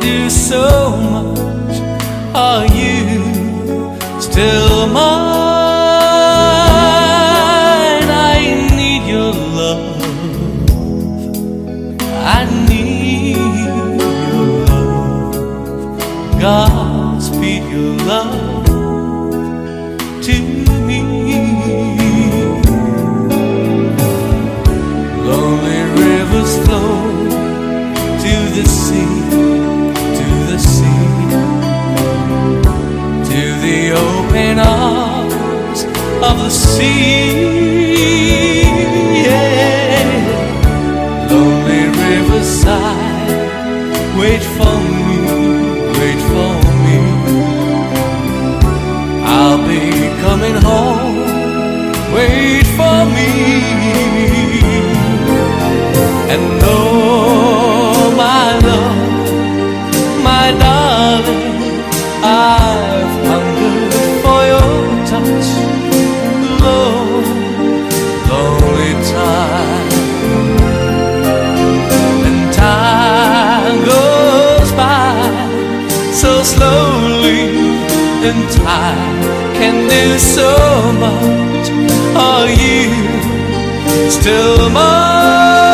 do so much. Are you still mine? I need your love. I need your love. Godspeed your love to me. Lonely rivers flow to the sea, to the sea, to the open arms of the sea. Yeah. Lonely riverside, wait for me, wait for me. I'll be coming home, wait for me. And oh, my love, my darling, I've hungered for your touch. Lonely time, and time goes by so slowly, and time can do so much. Are you still mine?